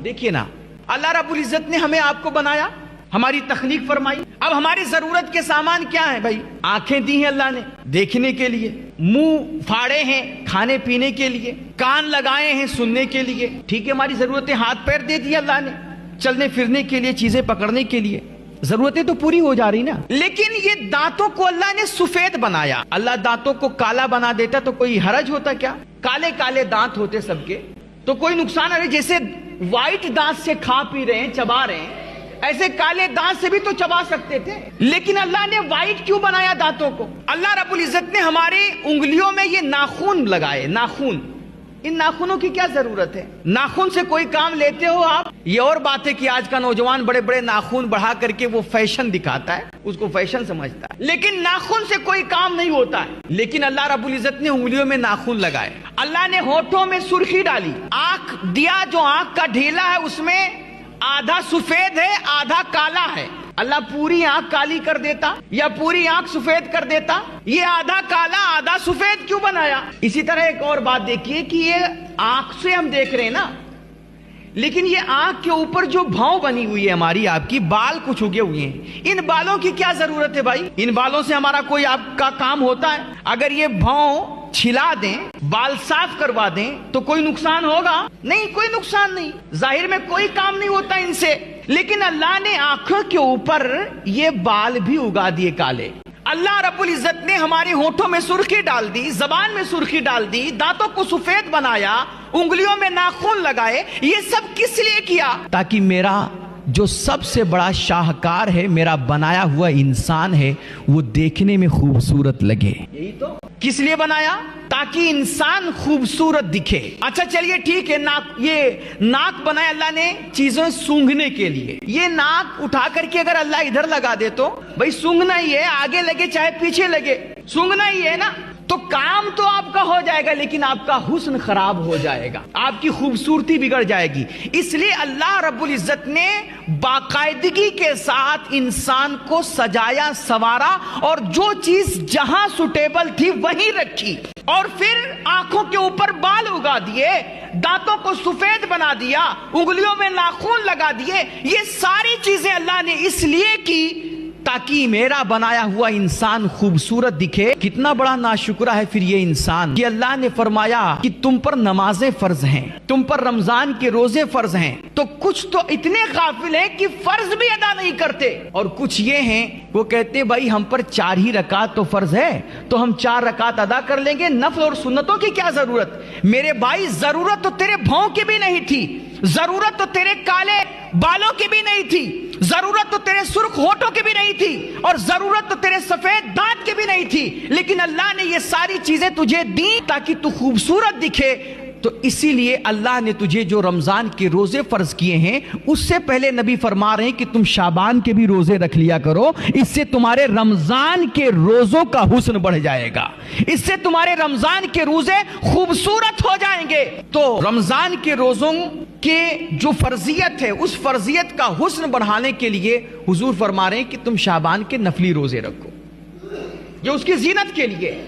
دیکھیے نا، اللہ رب العزت نے ہمیں آپ کو بنایا، ہماری تخلیق فرمائی. اب ہماری ضرورت کے سامان کیا ہیں بھائی؟ آنکھیں دی ہیں اللہ نے دیکھنے کے لیے، منہ پھاڑے ہیں کھانے پینے کے لیے، کان لگائے ہیں سننے کے لیے. ٹھیک ہے، ہماری ضرورتیں، ہاتھ پیر دے دی اللہ نے چلنے پھرنے کے لیے، چیزیں پکڑنے کے لیے. ضرورتیں تو پوری ہو جا رہی نا. لیکن یہ دانتوں کو اللہ نے سفید بنایا. اللہ دانتوں کو کالا بنا دیتا تو کوئی حرج ہوتا کیا؟ کالے کالے دانت ہوتے سب کے تو کوئی نقصان ہے؟ جیسے وائٹ دانت سے کھا پی رہے ہیں، چبا رہے ہیں، ایسے کالے دانت سے بھی تو چبا سکتے تھے. لیکن اللہ نے وائٹ کیوں بنایا دانتوں کو؟ اللہ رب العزت نے ہماری انگلیوں میں یہ ناخن لگائے. ناخن، ان ناخنوں کی کیا ضرورت ہے؟ ناخن سے کوئی کام لیتے ہو آپ؟ یہ اور بات ہے کہ آج کا نوجوان بڑے بڑے ناخن بڑھا کر کے وہ فیشن دکھاتا ہے، اس کو فیشن سمجھتا ہے، لیکن ناخن سے کوئی کام نہیں ہوتا ہے. لیکن اللہ رب العزت نے انگلیوں میں ناخن لگائے. اللہ نے ہونٹوں میں سرخی ڈالی. آنکھ دیا، جو آنکھ کا ڈھیلا ہے اس میں آدھا سفید ہے آدھا کالا ہے. اللہ پوری آنکھ کالی کر دیتا یا پوری آنکھ سفید کر دیتا؟ یہ آدھا کالا آدھا سفید کیوں بنایا؟ اسی طرح ایک اور بات دیکھیے کہ یہ آنکھ سے ہم دیکھ رہے ہیں نا، لیکن یہ آنکھ کے اوپر جو بھاؤں بنی ہوئی ہے ہماری، آپ کی بال کچھ اگے ہوئے ہیں، ان بالوں کی کیا ضرورت ہے بھائی؟ ان بالوں سے ہمارا کوئی آپ کا کام ہوتا ہے؟ اگر یہ بھاؤں چھلا دیں، بال صاف کروا دیں تو کوئی نقصان ہوگا؟ نہیں، کوئی نقصان نہیں، ظاہر میں کوئی کام نہیں ہوتا ان سے. لیکن اللہ نے آنکھوں کے اوپر یہ بال بھی اگا دیے کالے. اللہ رب العزت نے ہمارے ہونٹوں میں سرخی ڈال دی، زبان میں سرخی ڈال دی، دانتوں کو سفید بنایا، انگلیوں میں ناخن لگائے. یہ سب کس لیے کیا؟ تاکہ میرا جو سب سے بڑا شاہکار ہے، میرا بنایا ہوا انسان ہے، وہ دیکھنے میں خوبصورت لگے. یہی تو کس لیے بنایا؟ تاکہ انسان خوبصورت دکھے. اچھا چلیے ٹھیک ہے، یہ ناک بنایا اللہ نے چیزیں سونگھنے کے لیے. یہ ناک اٹھا کر کے اگر اللہ ادھر لگا دے تو بھائی سونگھنا ہی ہے، آگے لگے چاہے پیچھے لگے، سونگھنا ہی ہے نا. تو کام تو آپ کا ہو جائے گا، لیکن آپ کا حسن خراب ہو جائے گا، آپ کی خوبصورتی بگڑ جائے گی. اس لیے اللہ رب العزت نے باقاعدگی کے ساتھ انسان کو سجایا سوارا، اور جو چیز جہاں سوٹیبل تھی وہیں رکھی، اور پھر آنکھوں کے اوپر بال اگا دیے، دانتوں کو سفید بنا دیا، انگلیوں میں ناخن لگا دیے. یہ ساری چیزیں اللہ نے اس لیے کی تاکہ میرا بنایا ہوا انسان خوبصورت دکھے. کتنا بڑا ناشکرہ ہے پھر یہ انسان کہ اللہ نے فرمایا کہ تم پر نمازیں فرض ہیں، تم پر رمضان کے روزے فرض ہیں، تو کچھ تو اتنے غافل ہیں کہ فرض بھی ادا نہیں کرتے، اور کچھ یہ ہیں وہ کہتے ہیں بھائی ہم پر 4 ہی رکعت تو فرض ہے تو ہم 4 رکعت ادا کر لیں گے، نفل اور سنتوں کی کیا ضرورت؟ میرے بھائی ضرورت تو تیرے بھاؤں کی بھی نہیں تھی، ضرورت تو تیرے کالے بالوں کی بھی نہیں تھی، ضرورت تو تیرے سرخ ہونٹوں کی بھی نہیں تھی، اور ضرورت تو تیرے سفید دانت کی بھی نہیں تھی. لیکن اللہ نے یہ ساری چیزیں تجھے دی تاکہ تو خوبصورت دکھے. تو اسی لیے اللہ نے تجھے جو رمضان کے روزے فرض کیے ہیں، اس سے پہلے نبی فرما رہے ہیں کہ تم شعبان کے بھی روزے رکھ لیا کرو، اس سے تمہارے رمضان کے روزوں کا حسن بڑھ جائے گا، اس سے تمہارے رمضان کے روزے خوبصورت ہو جائیں گے. تو رمضان کے روزوں کے جو فرضیت ہے، اس فرضیت کا حسن بڑھانے کے لیے حضور فرما رہے ہیں کہ تم شعبان کے نفلی روزے رکھو، یہ اس کی زینت کے لیے.